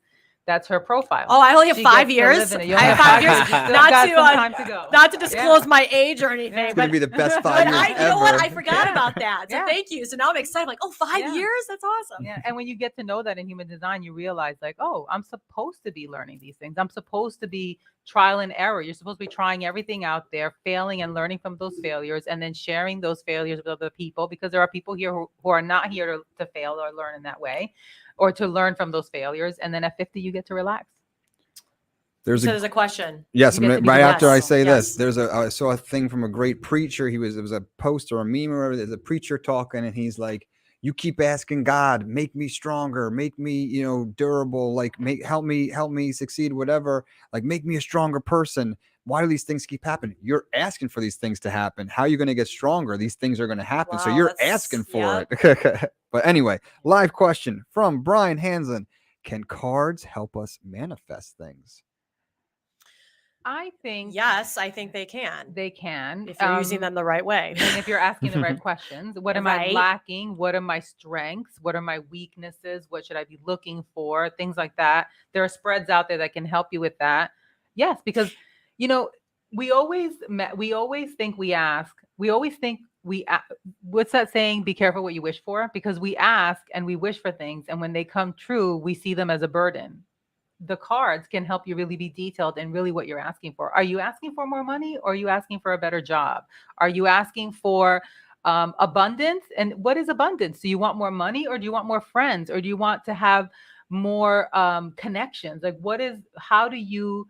That's her profile. Oh, I only have 5 years. I have 5 years. Not to disclose my age or anything. It's going to be the best 5 years ever. You know what? I forgot about that. So thank you. So now I'm excited. I'm like, oh, 5 years? That's awesome. Yeah. And when you get to know that in human design, you realize like, oh, I'm supposed to be learning these things. I'm supposed to be trial and error. You're supposed to be trying everything out there, failing and learning from those failures, and then sharing those failures with other people, because there are people here who are not here to fail or learn in that way, or to learn from those failures. And then at 50, you get to relax. There's a question. Yes, right after I say this, I saw a thing from a great preacher. It was a post or a meme or whatever. There's a preacher talking, and he's like, you keep asking God, make me stronger, make me, durable, like help me succeed, whatever, like make me a stronger person. Why do these things keep happening? You're asking for these things to happen. How are you going to get stronger? These things are going to happen. Wow, so you're asking for it. But anyway, live question from Brian Hansen. Can cards help us manifest things? I think yes, I think they can. They can. If you're using them the right way. And if you're asking the right questions. What am I lacking? What are my strengths? What are my weaknesses? What should I be looking for? Things like that. There are spreads out there that can help you with that. Yes, because we always think we ask, we always think what's that saying? Be careful what you wish for, because we ask and we wish for things, and when they come true, we see them as a burden. The cards can help you really be detailed in really what you're asking for. Are you asking for more money, or are you asking for a better job? Are you asking for abundance? And what is abundance? Do you want more money, or do you want more friends, or do you want to have more connections? Like, how do you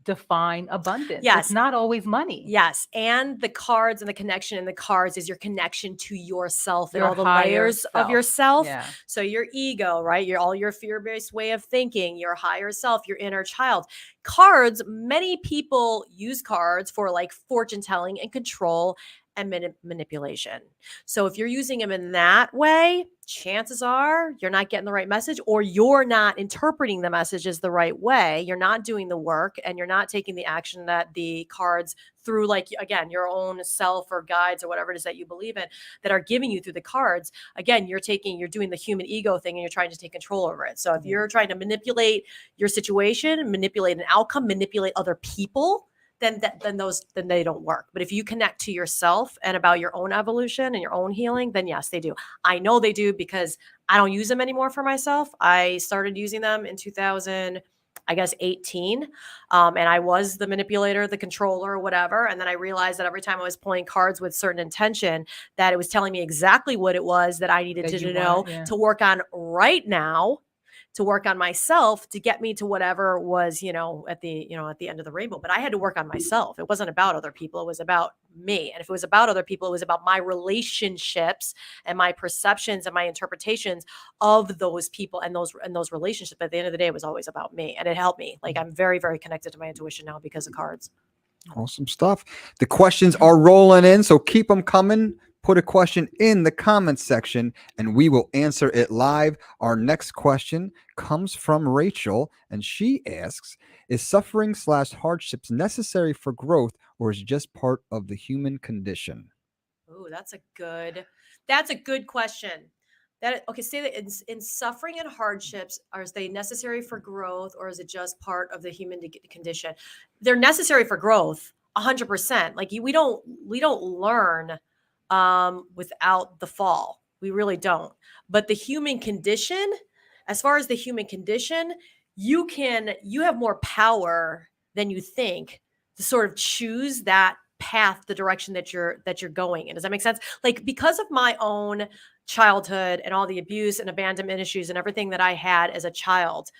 define abundance? It's Yes. not always money. Yes. And the cards and the connection in the cards is your connection to yourself and Your all the higher layers of self. yourself. Yeah. So your ego, right? All your fear-based way of thinking, your higher self, your inner child. Cards, many people use cards for like fortune telling and control and manipulation. So if you're using them in that way, chances are you're not getting the right message, or you're not interpreting the messages the right way. You're not doing the work, and you're not taking the action that the cards, through, like, again, your own self or guides or whatever it is that you believe in, that are giving you through the cards. Again, you're doing the human ego thing, and you're trying to take control over it. So if you're trying to manipulate your situation, manipulate an outcome, manipulate other people, then they don't work. But if you connect to yourself and about your own evolution and your own healing, then yes, they do. I know they do, because I don't use them anymore for myself. I started using them in 2018. And I was the manipulator, the controller, whatever. And then I realized that every time I was pulling cards with certain intention, that it was telling me exactly what it was that I needed to know to work on right now, to work on myself, to get me to whatever was, at the end of the rainbow. But I had to work on myself. It wasn't about other people. It was about me. And if it was about other people, it was about my relationships and my perceptions and my interpretations of those people and those relationships. But at the end of the day, it was always about me, and it helped me. Like, I'm very, very connected to my intuition now because of cards. Awesome stuff. The questions are rolling in, so keep them coming. Put a question in the comments section and we will answer it live. Our next question comes from Rachel, and she asks, is suffering / hardships necessary for growth, or is it just part of the human condition? Oh, that's a good question. Say that in suffering and hardships, are they necessary for growth, or is it just part of the human condition? They're necessary for growth, 100%. Like, we don't learn without the fall. We really don't. But the human condition, as far as the human condition, you have more power than you think to sort of choose that path, the direction that you're going in. Does that make sense? Like, because of my own childhood and all the abuse and abandonment issues and everything that I had as a child,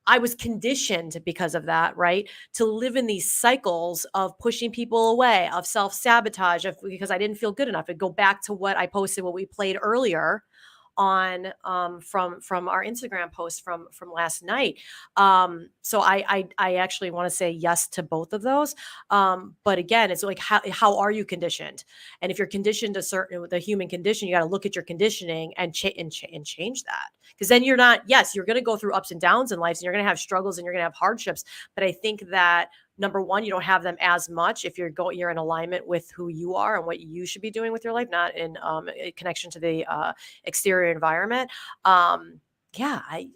I was conditioned because of that, right, to live in these cycles of pushing people away, of self-sabotage, because I didn't feel good enough. It'd go back to what I posted, what we played earlier on from our Instagram post from last night. So I actually want to say yes to both of those. But again, it's like, how are you conditioned? And if you're conditioned with a human condition, you got to look at your conditioning and change that. Because then you're not, yes, you're going to go through ups and downs in life, and you're going to have struggles and you're going to have hardships. But I think that, number one, you don't have them as much if you're in alignment with who you are and what you should be doing with your life, not in connection to the exterior environment. And I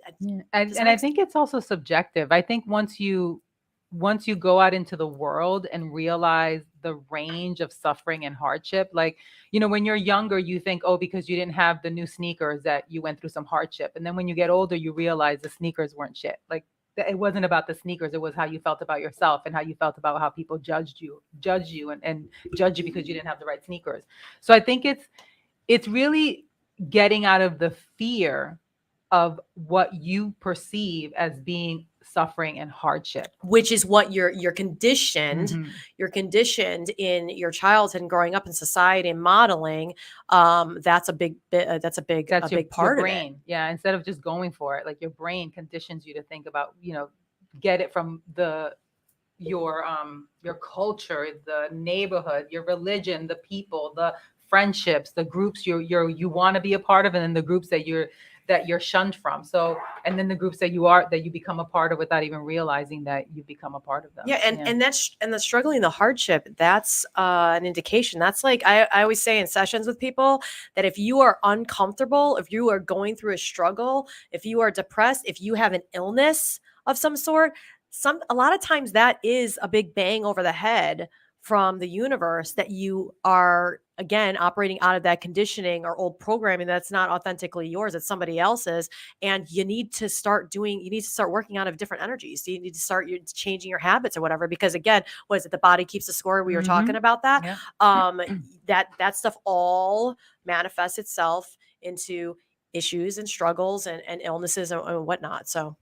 think it's also subjective. I think once you go out into the world and realize the range of suffering and hardship, like, when you're younger, you think, oh, because you didn't have the new sneakers, that you went through some hardship. And then when you get older, you realize the sneakers weren't shit. Like, it wasn't about the sneakers. It was how you felt about yourself and how you felt about how people judged you and judged you because you didn't have the right sneakers. So I think it's really getting out of the fear of what you perceive as being suffering and hardship, which is what you're conditioned. Mm-hmm. You're conditioned in your childhood and growing up in society and modeling. That's a big part of brain. it. Yeah. Instead of just going for it, like, your brain conditions you to think about, get it from your culture, the neighborhood, your religion, the people, the friendships, the groups you want to be a part of, and then the groups that you're shunned from. So, and then the groups that you become a part of without even realizing that you've become a part of them. Yeah. And the struggling, the hardship, that's an indication. That's like, I always say in sessions with people, that if you are uncomfortable, if you are going through a struggle, if you are depressed, if you have an illness of some sort, a lot of times that is a big bang over the head from the universe that you are again operating out of that conditioning or old programming that's not authentically yours, it's somebody else's. And you need to start working out of different energies. You need to start changing your habits or whatever, because again, what is it, the body keeps the score? We were talking about that. Yeah. That stuff all manifests itself into issues and struggles and illnesses and whatnot. So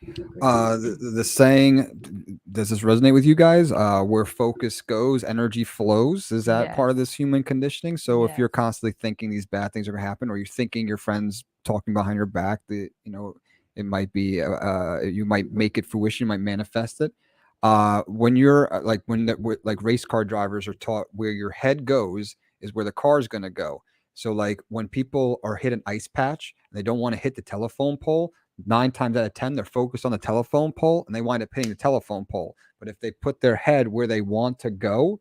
the saying, does this resonate with you guys? Where focus goes, energy flows. Is that part of this human conditioning? So if you're constantly thinking these bad things are going to happen, or you're thinking your friends talking behind your back, it might be, you might make it fruition, you might manifest it. When you're like race car drivers are taught, where your head goes is where the car is going to go. So like when people are hit an ice patch, and they don't want to hit the telephone pole, 9 times out of 10, they're focused on the telephone pole and they wind up hitting the telephone pole. But if they put their head where they want to go,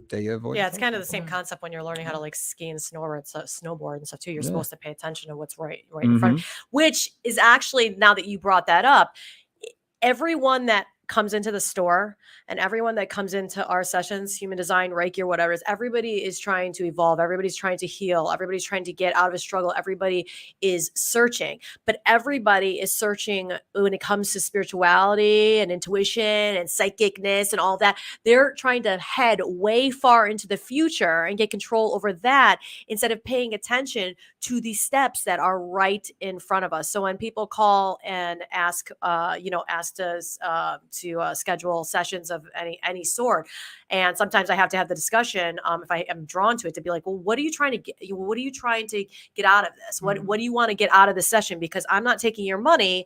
they avoid. Yeah, it's kind of the same concept when you're learning how to like ski and snowboard and stuff too. You're supposed to pay attention to what's right in front, which is actually, now that you brought that up, everyone that comes into the store and everyone that comes into our sessions, human design, Reiki, or whatever, is everybody is trying to evolve. Everybody's trying to heal. Everybody's trying to get out of a struggle. Everybody is searching, but everybody is searching when it comes to spirituality and intuition and psychicness and all that. They're trying to head way far into the future and get control over that instead of paying attention to the steps that are right in front of us. So when people call and ask us to schedule sessions of any sort, and sometimes I have to have the discussion, if I am drawn to it, to be like, well, what are you trying to get out of this? What do you want to get out of this session? Because I'm not taking your money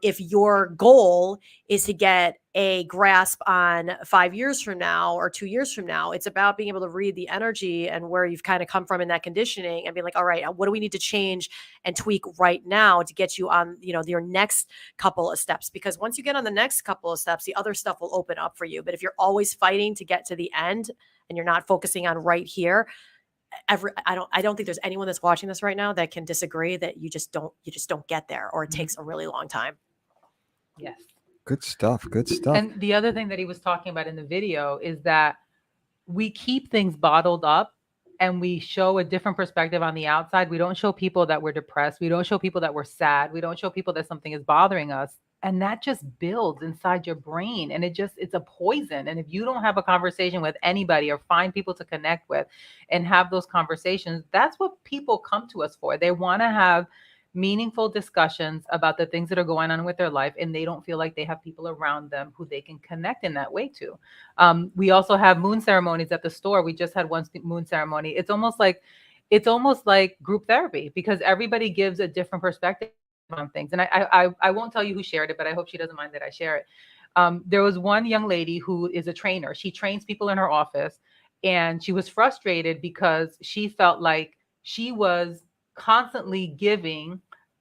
if your goal is to get a grasp on 5 years from now or 2 years from now. It's about being able to read the energy and where you've kind of come from in that conditioning and being like, all right, what do we need to change and tweak right now to get you on, your next couple of steps? Because once you get on the next couple of steps, the other stuff will open up for you. But if you're always fighting to get to the end and you're not focusing on right here, I don't think there's anyone that's watching this right now that can disagree that you just don't get there, or it takes a really long time. Yes. Good stuff. Good stuff. And the other thing that he was talking about in the video is that we keep things bottled up and we show a different perspective on the outside. We don't show people that we're depressed. We don't show people that we're sad. We don't show people that something is bothering us. And that just builds inside your brain. And it's a poison. And if you don't have a conversation with anybody or find people to connect with and have those conversations, that's what people come to us for. They want to have meaningful discussions about the things that are going on with their life, and they don't feel like they have people around them who they can connect in that way to. We also have moon ceremonies at the store. We just had one moon ceremony. It's almost like group therapy, because everybody gives a different perspective on things. And I won't tell you who shared it, but I hope she doesn't mind that I share it. There was one young lady who is a trainer. She trains people in her office, and she was frustrated because she felt like she was constantly giving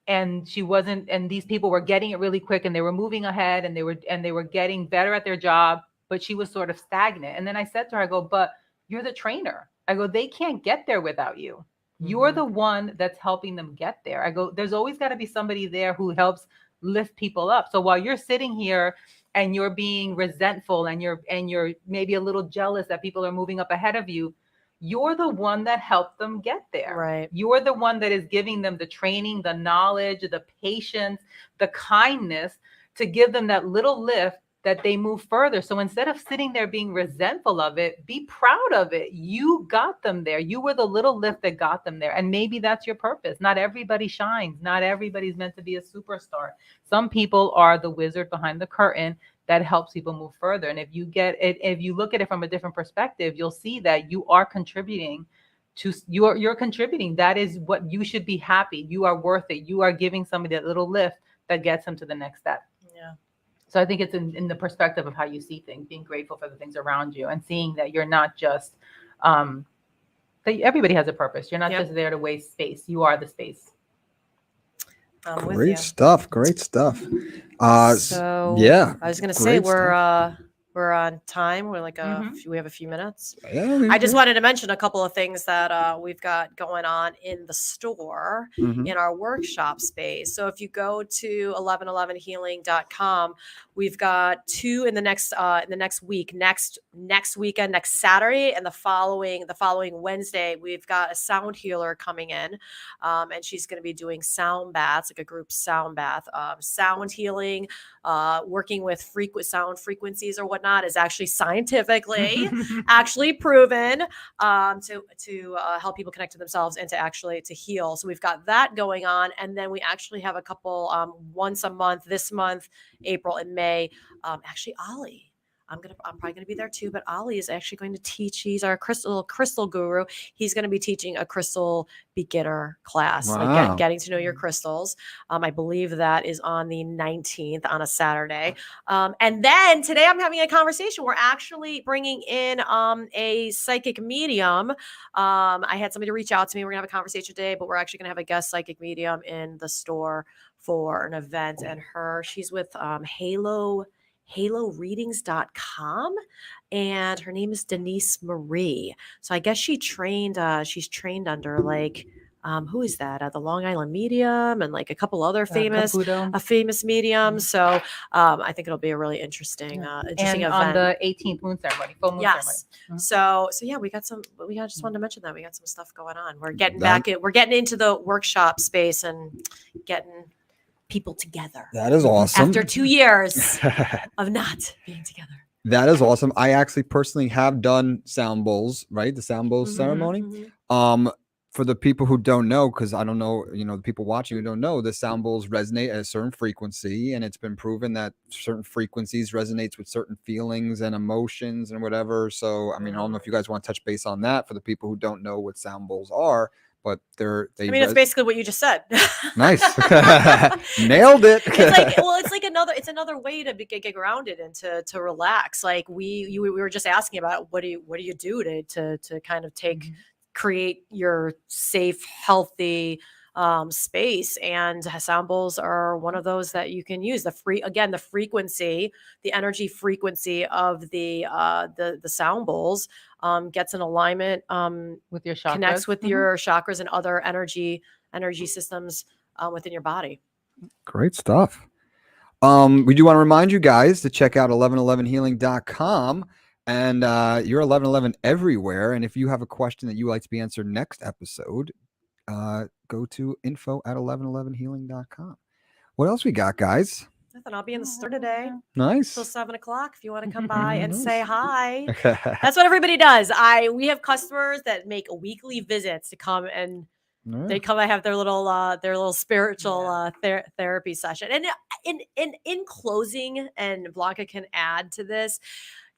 and these people were getting it really quick and they were moving ahead and they were getting better at their job, but she was sort of stagnant. And then I said to her, I go, but you're the trainer. I go, they can't get there without you. You're the one that's helping them get there. I go, there's always got to be somebody there who helps lift people up. So while you're sitting here and you're being resentful and you're maybe a little jealous that people are moving up ahead of you, you're the one that helped them get there. Right. You're the one that is giving them the training, the knowledge, the patience, the kindness to give them that little lift that they move further. So instead of sitting there being resentful of it, be proud of it. You got them there. You were the little lift that got them there. And maybe that's your purpose. Not everybody shines. Not everybody's meant to be a superstar. Some people are the wizard behind the curtain that helps people move further. And if you look at it from a different perspective, you'll see that you are contributing to you're contributing. That is what you should be happy. You are worth it. You are giving somebody that little lift that gets them to the next step. Yeah. So I think it's in the perspective of how you see things, being grateful for the things around you and seeing that you're not just that everybody has a purpose. You're not just there to waste space. You are the space. Great stuff. Great stuff. So yeah, I was going to say we're we're on time. We're like Mhm. we have a few minutes. Yeah, I just wanted to mention a couple of things that we've got going on in the store Mhm. in our workshop space. So if you go to 1111healing.com, we've got two in the next week, next weekend, next Saturday, and the following Wednesday, we've got a sound healer coming in, and she's going to be doing sound baths, like a group sound bath, sound healing, working with sound frequencies or whatnot is actually scientifically actually proven to help people connect to themselves and to heal. So we've got that going on, and then we actually have a couple once a month. This month, April and May. Actually, Ollie. I'm probably gonna be there too, but Ollie is actually going to teach. He's our crystal guru. He's going to be teaching a crystal beginner class, Wow. like getting to know your crystals. I believe that is on the 19th on a Saturday. And then today I'm having a conversation. We're actually bringing in a psychic medium. I had somebody reach out to me. We're gonna have a conversation today, but we're actually gonna have a guest psychic medium in the store for an event. And she's with haloreadings.com, and her name is Denise Marie. So I guess she's trained under like who is that? The Long Island Medium and like a couple other famous mediums. So I think it'll be a really interesting and event. on the 18th moon ceremony, full moon ceremony. Mm-hmm. So yeah, we got some. I just wanted to mention that we got some stuff going on. We're getting into the workshop space and getting people together. That is awesome. After 2 years of not being together. That is awesome. I actually personally have done sound bowls, right? The sound bowl ceremony. Mm-hmm. For the people who don't know, because I don't know, the people watching who don't know, the sound bowls resonate at a certain frequency, and it's been proven that certain frequencies resonates with certain feelings and emotions and whatever. So, I mean, I don't know if you guys want to touch base on that for the people who don't know what sound bowls are, but it's basically what you just said. Nice. Nailed it. It's another way to get grounded and to relax. Like we were just asking about what do you do to kind of create your safe, healthy space, and sound bowls are one of those that you can use. The frequency, the energy frequency of the sound bowls gets in alignment with your chakras, connects with your chakras and other energy systems within your body. Great stuff. We do want to remind you guys to check out 1111healing.com. And you're 1111 everywhere. And if you have a question that you would like to be answered next episode, go to info@1111healing.com. What else we got, guys? Nothing. I'll be in the store today. Nice. Till 7:00 if you want to come by and say hi. That's what everybody does. We have customers that make weekly visits to come and they come and have their little spiritual therapy session. And in closing, and Blanca can add to this,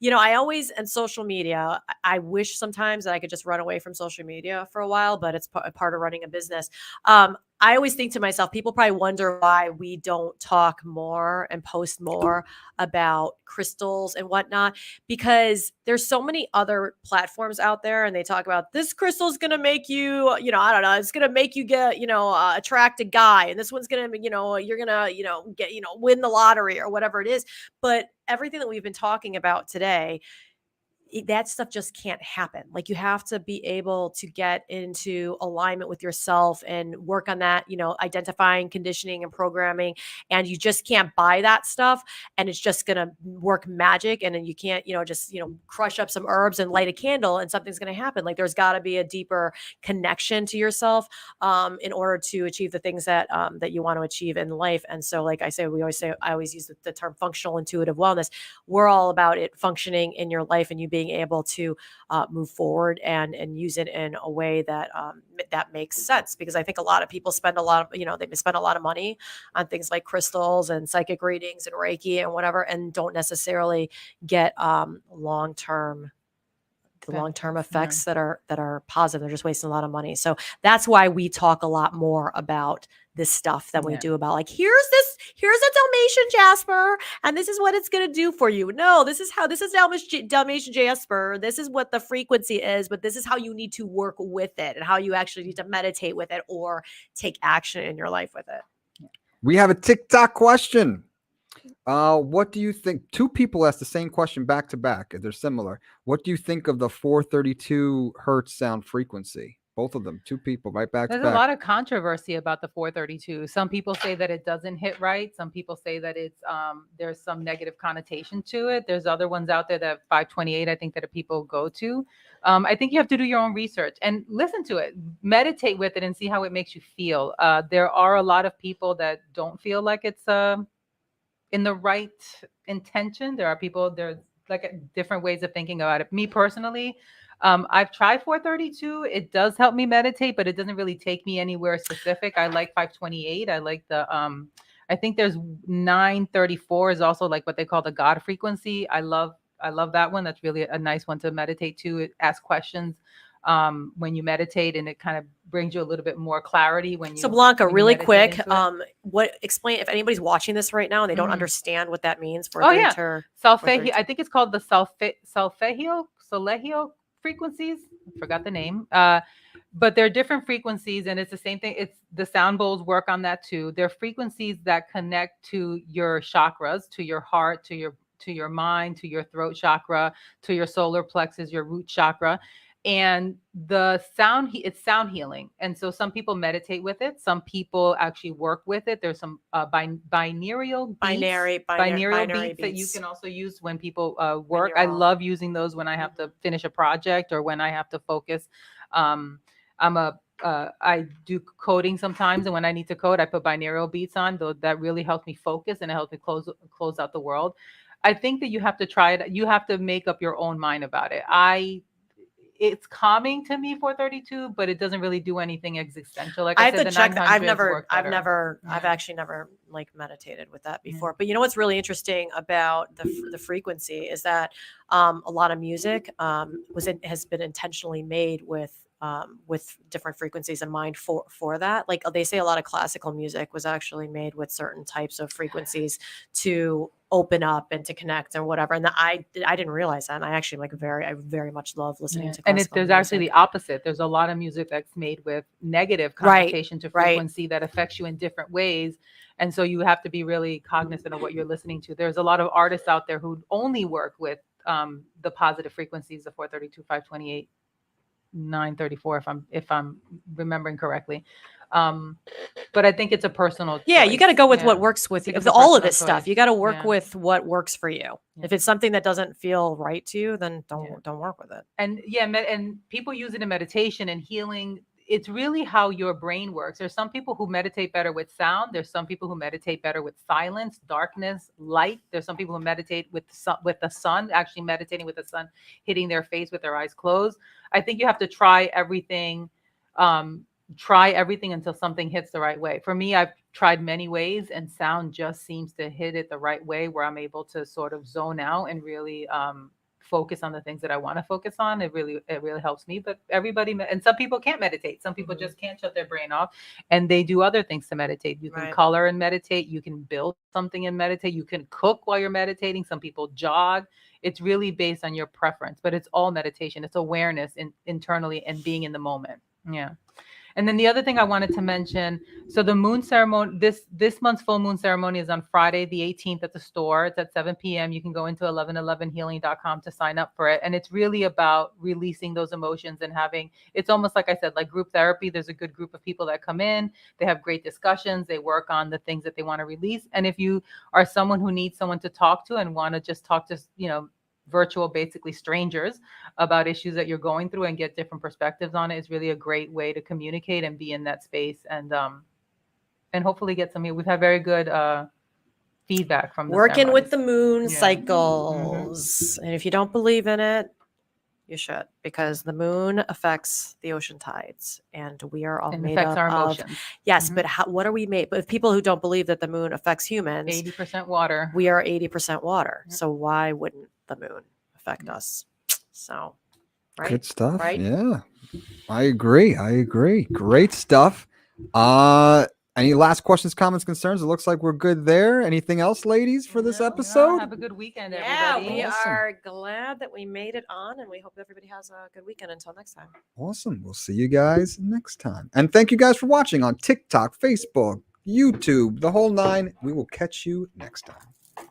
I always, and social media, I wish sometimes that I could just run away from social media for a while, but it's part of running a business. I always think to myself, people probably wonder why we don't talk more and post more about crystals and whatnot, because there's so many other platforms out there, and they talk about this crystal is going to make you, I don't know, it's going to make you get, attract a guy, and this one's going to, you're going to, get, win the lottery or whatever it is. But everything that we've been talking about today, that stuff just can't happen. Like, you have to be able to get into alignment with yourself and work on that, identifying, conditioning, and programming. And you just can't buy that stuff, and it's just going to work magic. And then you can't, just, crush up some herbs and light a candle and something's going to happen. Like, there's got to be a deeper connection to yourself in order to achieve the things that you want to achieve in life. And so, like I always use the term functional intuitive wellness. We're all about it functioning in your life and you being able to move forward and use it in a way that that makes sense. Because I think a lot of people spend a lot of money on things like crystals and psychic readings and Reiki and whatever, and don't necessarily get long-term effects that are positive. They're just wasting a lot of money. So that's why we talk a lot more about this stuff than we do about, like, here's a Dalmatian Jasper, and this is what it's going to do for you. No, this is Dalmatian Jasper. This is what the frequency is, but this is how you need to work with it and how you actually need to meditate with it or take action in your life with it. We have a TikTok question. What do you think? Two people asked the same question back to back. They're similar. What do you think of the 432 hertz sound frequency? Both of them, two people, right back to There's a back. lot of controversy about the 432. Some people say that it doesn't hit right. Some people say that it's there's some negative connotation to it. There's other ones out there that 528, I think that people go to. I think you have to do your own research and listen to it, meditate with it, and see how it makes you feel. There are a lot of people that don't feel like it's in the right intention. There are people, there's like different ways of thinking about it. Me personally, I've tried 432. It does help me meditate, but it doesn't really take me anywhere specific. I like 528. I like the I think there's 934 is also like what they call the God frequency. I love that one. That's really a nice one to meditate to. It asks questions when you meditate, and it kind of brings you a little bit more clarity when you. So Blanca, when you really meditate quick, into it. what explain if anybody's watching this right now and they don't Mhm. understand what that means for Oh, yeah. 432. I think it's called the solfeggio frequencies. I forgot the name. But they're different frequencies, and it's the same thing. It's the sound bowls work on that too. They're frequencies that connect to your chakras, to your heart, to your mind, to your throat chakra, to your solar plexus, your root chakra. And the sound, it's sound healing. And so some people meditate with it. Some people actually work with it. There's some binaural beats, Binary that you beats. can also use when people work. I Binaural. love using those when I have to finish a project or when I have to focus. I do coding sometimes, and when I need to code, I put binaural beats on. Though that really helps me focus and it helps me close out the world. I think that you have to try it. You have to make up your own mind about it. It's calming to me 432, but it doesn't really do anything existential. Like I I have said, to the check that. I've 900s never, work better. I've Yeah. actually never like meditated with that before. But you know what's really interesting about the frequency is that a lot of music has been intentionally made with different frequencies in mind for that. Like they say, a lot of classical music was actually made with certain types of frequencies to open up and to connect or whatever. And I didn't realize that. And I actually I very much love listening to And classical there's music. actually the opposite. There's a lot of music that's made with negative Right, connotation to right. frequency that affects you in different ways. And so you have to be really cognizant of what you're listening to. There's a lot of artists out there who only work with the positive frequencies, the 432, 528, 934, if I'm remembering correctly. But I think it's a personal Yeah, you got to choice. go with Yeah. what works with I think you. it's a All of personal this stuff, choice. you got to work Yeah. with what works for you. Yeah. If it's something that doesn't feel right to you, then Yeah. don't work with it. And yeah, and people use it in meditation and healing. It's really how your brain works. There's some people who meditate better with sound. There's some people who meditate better with silence, darkness, light. There's some people who meditate with the sun, actually meditating with the sun hitting their face with their eyes closed. I think you have to try everything. Try everything until something hits the right way. For me, I've tried many ways, and sound just seems to hit it the right way, where I'm able to sort of zone out and really focus on the things that I want to focus on. It really helps me. But everybody, and some people can't meditate. Some people just can't shut their brain off, and they do other things to meditate. You can Right. color and meditate. You can build something and meditate. You can cook while you're meditating. Some people jog. It's really based on your preference, but it's all meditation. It's awareness internally and being in the moment. Yeah. And then the other thing I wanted to mention, so the moon ceremony, this month's full moon ceremony is on Friday, the 18th at the store. It's at 7 p.m. You can go into 1111healing.com to sign up for it. And it's really about releasing those emotions and it's almost like I said, like group therapy. There's a good group of people that come in. They have great discussions. They work on the things that they want to release. And if you are someone who needs someone to talk to and want to just talk to, virtual, basically strangers, about issues that you're going through and get different perspectives on it, is really a great way to communicate and be in that space and hopefully get some. We've had very good feedback from the Working with the ceremonies. moon Yeah. cycles. And if you don't believe in it, you should, because the moon affects the ocean tides, and we are all And made affects up our of. emotions. Yes, Mhm. but what are we made? But if people who don't believe that the moon affects humans, 80% water. we are 80% water. Yep. So why wouldn't the moon affect us? So, right? Good stuff. Right? Yeah. I agree. Great stuff. Any last questions, comments, concerns? It looks like we're good there. Anything else, ladies, for this No. episode? Have a good weekend, Yeah, everybody. we Awesome. are glad that we made it on, and we hope everybody has a good weekend. Until next time. Awesome. We'll see you guys next time. And thank you guys for watching on TikTok, Facebook, YouTube, the whole nine. We will catch you next time.